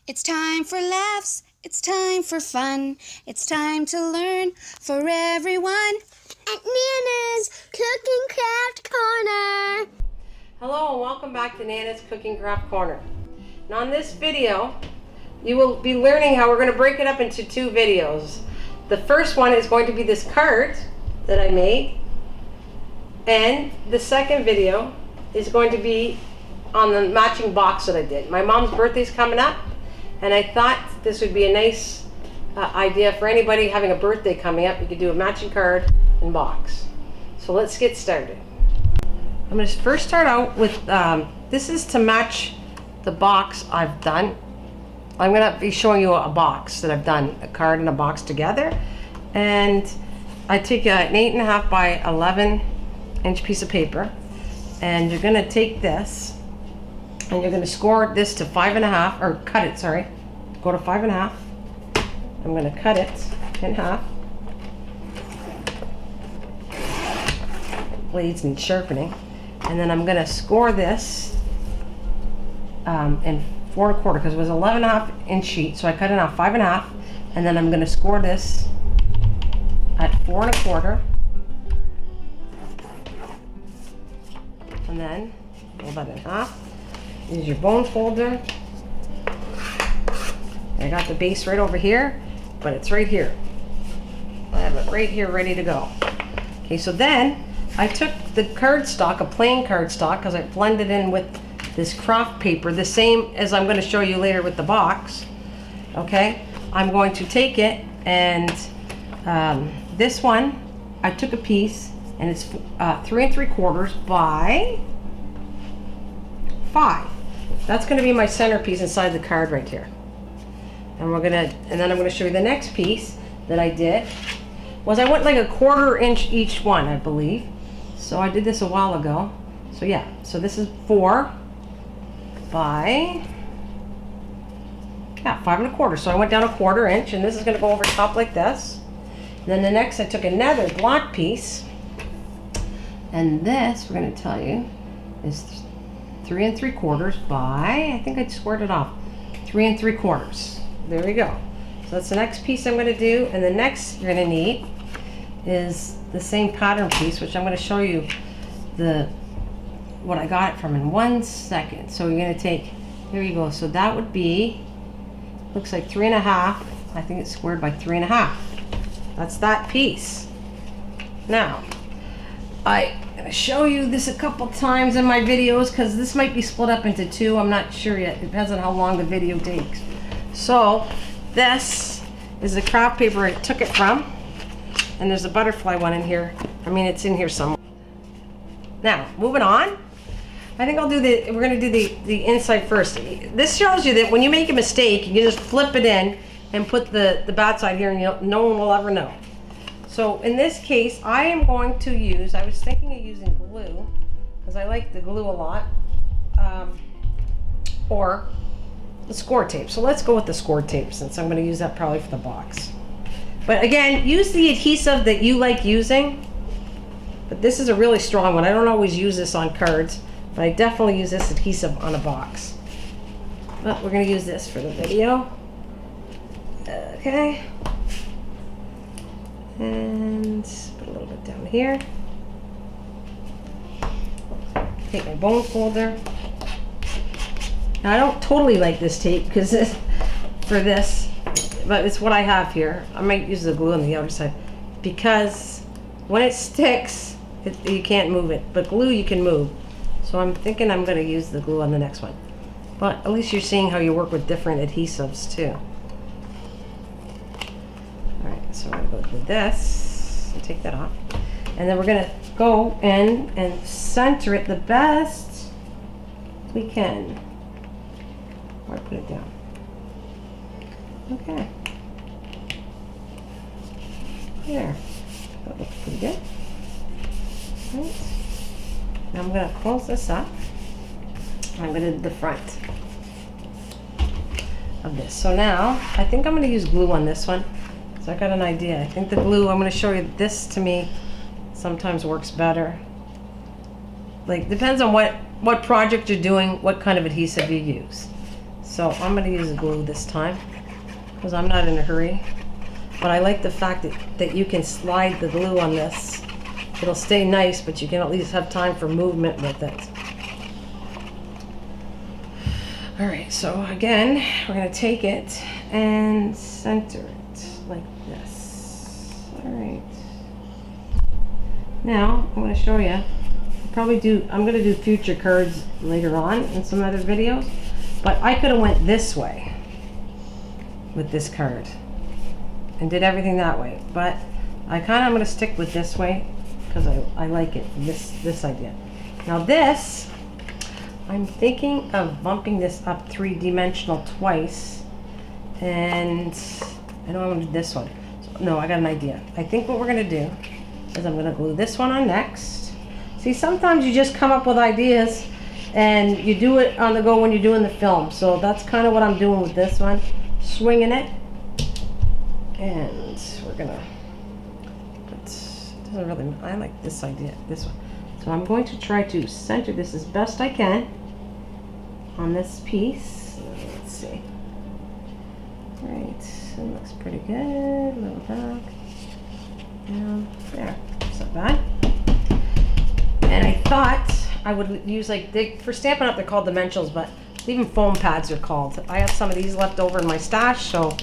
It's time for laughs, it's time for fun, it's time to learn for everyone at Nana's Cooking Craft Corner. Hello and welcome back to Nana's Cooking Craft Corner. Now in this video, you will be learning how we're going to break it up into two videos. The first one is going to be this card that I made, and the second video is going to be on the matching box that I did. My mom's birthday's coming up, and I thought this would be a nice idea for anybody having a birthday coming up. You could do a matching card and box. So let's get started. I'm going to first start out with, this is to match the box I've done. I'm going to be showing you a box that I've done, a card and a box together. And I take an 8.5 by 11 inch piece of paper, and you're going to take this and you're going to score this to 5.5, or cut it, sorry, go to 5.5. I'm going to cut it in half. Blades need sharpening. And then I'm going to score this in 4 1/4, because it was 11.5 inch sheet, so I cut it off 5.5, and then I'm going to score this at 4 1/4, and then fold that in half. Use your bone folder. I got the base right over here, but it's right here. I have it right here ready to go. Okay, so then I took the cardstock, a plain cardstock, because I blended in with this craft paper, the same as I'm going to show you later with the box. Okay, I'm going to take it, and this one, I took a piece, and it's 3 3/4 by 5. That's going to be my centerpiece inside the card right here. And then I'm going to show you the next piece that I did. I went like 1/4 inch each one, I believe. So I did this a while ago. So yeah, so this is 4 by 5 1/4. So I went down 1/4 inch, and this is going to go over top like this. And then the next, I took another block piece, and this, we're going to tell you, is 3 3/4 by, I think I squared it off, 3 3/4. There we go. So that's the next piece I'm going to do. And the next you're going to need is the same pattern piece, which I'm going to show you what I got it from in 1 second. So you're going to take, here you go. So that would be, looks like 3.5. I think it's squared by 3.5. That's that piece. Now, I'm going to show you this a couple times in my videos, because this might be split up into 2. I'm not sure yet. It depends on how long the video takes. So this is the craft paper I took it from, and there's a butterfly one in here. I mean, it's in here somewhere. Now, moving on. I think we're going to do the inside first. This shows you that when you make a mistake, you can just flip it in and put the bad side here, and no one will ever know. So in this case, I am going to use, I was thinking of using glue, because I like the glue a lot, or the score tape. So let's go with the score tape, since I'm going to use that probably for the box. But again, use the adhesive that you like using. But this is a really strong one. I don't always use this on cards, but I definitely use this adhesive on a box. But we're going to use this for the video. Okay. And put a little bit down here. Take my bone folder. Now I don't totally like this tape because for this, but it's what I have here. I might use the glue on the outer side, because when it sticks, you can't move it, but glue you can move. So I'm thinking I'm going to use the glue on the next one. But at least you're seeing how you work with different adhesives too. Alright, so I'm going to go to this and take that off. And then we're going to go in and center it the best we can. Or put it down. Okay. There. That looks pretty good. Right. Now I'm going to close this up. I'm going to do the front of this. So now, I think I'm going to use glue on this one. So I got an idea. I think the glue, I'm going to show you, this to me sometimes works better. Like, depends on what project you're doing, what kind of adhesive you use. So I'm going to use the glue this time because I'm not in a hurry. But I like the fact that you can slide the glue on this. It'll stay nice, but you can at least have time for movement with it. All right, so again, we're going to take it and center it like this. All right. Now, I'm going to show you. I'm going to do future cards later on in some other videos, but I could have went this way with this card and did everything that way, but I'm going to stick with this way because I like it, this idea. Now this, I'm thinking of bumping this up 3-dimensional twice, and I know I want to do this one. So, no, I got an idea. I think what we're going to do is I'm going to glue this one on next. See, sometimes you just come up with ideas and you do it on the go when you're doing the film. So that's kind of what I'm doing with this one. Swinging it. And we're going to, I like this idea, this one. So I'm going to try to center this as best I can on this piece. Let's see. All right, it looks pretty good. A little back. Down. There. It's not bad. And I thought I would use for Stampin' Up! They're called dimensionals, but even foam pads are called. I have some of these left over in my stash, so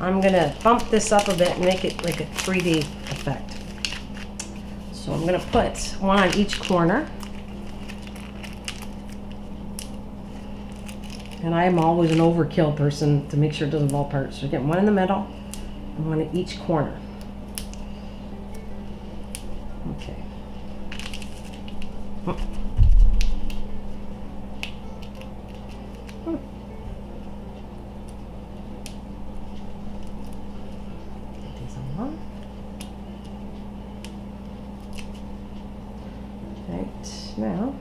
I'm gonna bump this up a bit and make it like a 3D effect. So I'm gonna put one on each corner. And I am always an overkill person to make sure it doesn't fall apart. So get one in the middle and one at each corner. Okay. Get these on. Right, now,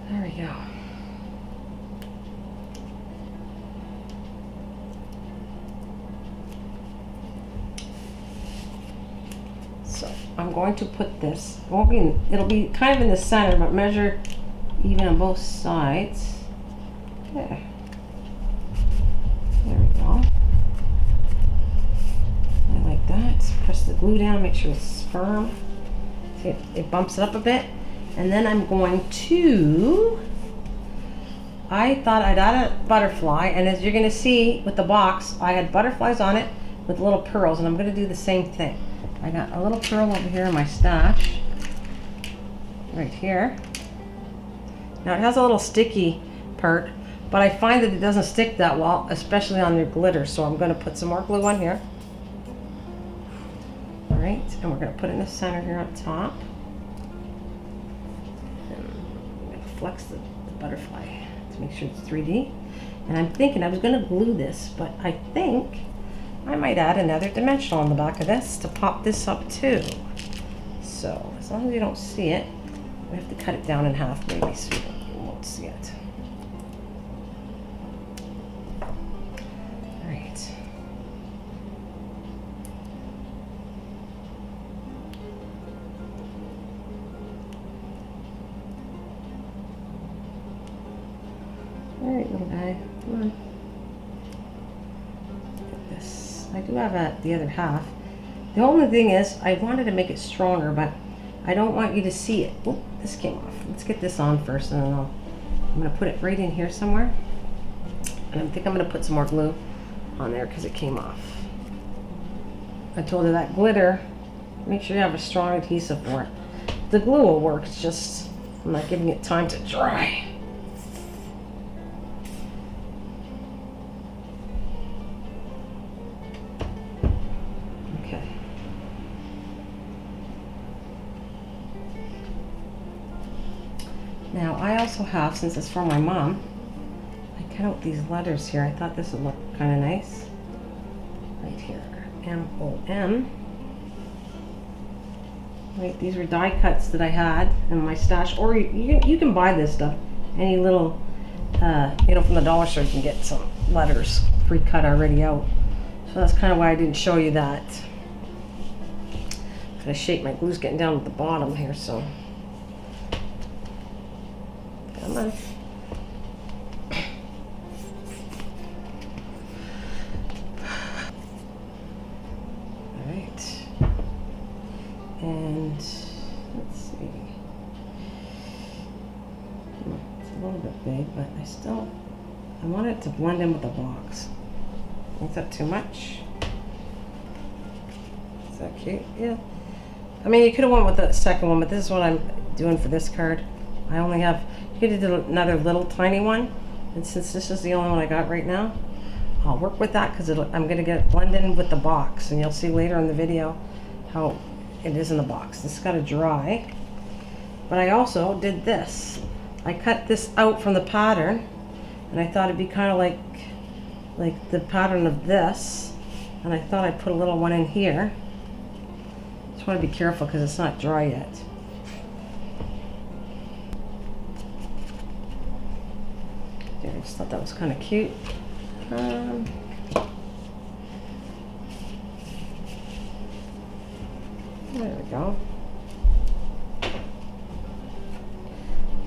there we go. So I'm going to put this, it'll be kind of in the center, but measure even on both sides. There we go. I like that. Press the glue down, make sure it's firm. See, it bumps it up a bit. And then I'm going to, I thought I'd add a butterfly, and as you're gonna see with the box, I had butterflies on it with little pearls, and I'm gonna do the same thing. I got a little pearl over here in my stash, right here. Now it has a little sticky part, but I find that it doesn't stick that well, especially on your glitter, so I'm gonna put some more glue on here. All right, and we're gonna put it in the center here up top. And I'm gonna flex the butterfly to make sure it's 3D. And I'm thinking I was gonna glue this, but I think I might add another dimensional on the back of this to pop this up too. So as long as you don't see it, we have to cut it down in half maybe so you won't see it. All right. All right, little guy, come on. I do have the other half. The only thing is, I wanted to make it stronger, but I don't want you to see it. Oh, this came off. Let's get this on first, and then I'm going to put it right in here somewhere. And I think I'm going to put some more glue on there because it came off. I told her that glitter, make sure you have a strong adhesive for it. The glue will work, it's just I'm not giving it time to dry. Now I also have, since it's for my mom, I cut out these letters here. I thought this would look kind of nice. Right here, M-O-M. Right, these were die cuts that I had in my stash, or you can buy this stuff. Any little, from the dollar store you can get some letters pre-cut already out. So that's kind of why I didn't show you that. The shape, my glue's getting down at the bottom here, so. Come on. I want it to blend in with the box. Is that too much? Is that cute? Yeah. I mean, you could have went with the second one, but this is what I'm doing for this card. I only have, you could have did another little tiny one. And since this is the only one I got right now, I'll work with that because I'm going to get it blended in with the box. And you'll see later in the video how it is in the box. This has got to dry. But I also did this. I cut this out from the pattern. And I thought it'd be kind of like the pattern of this. And I thought I'd put a little one in here. Just want to be careful because it's not dry yet. I just thought that was kind of cute. There we go.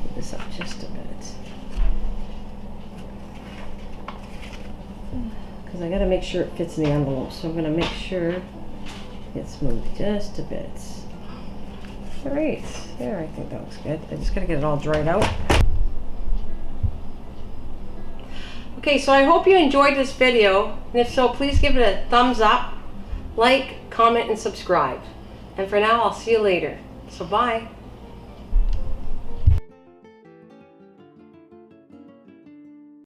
Put this up just a bit. Because I got to make sure it fits in the envelope. So I'm going to make sure it's moved just a bit. All right. There, I think that looks good. I just got to get it all dried out. Okay, so I hope you enjoyed this video, and if so, please give it a thumbs up, like, comment, and subscribe. And for now, I'll see you later. So bye.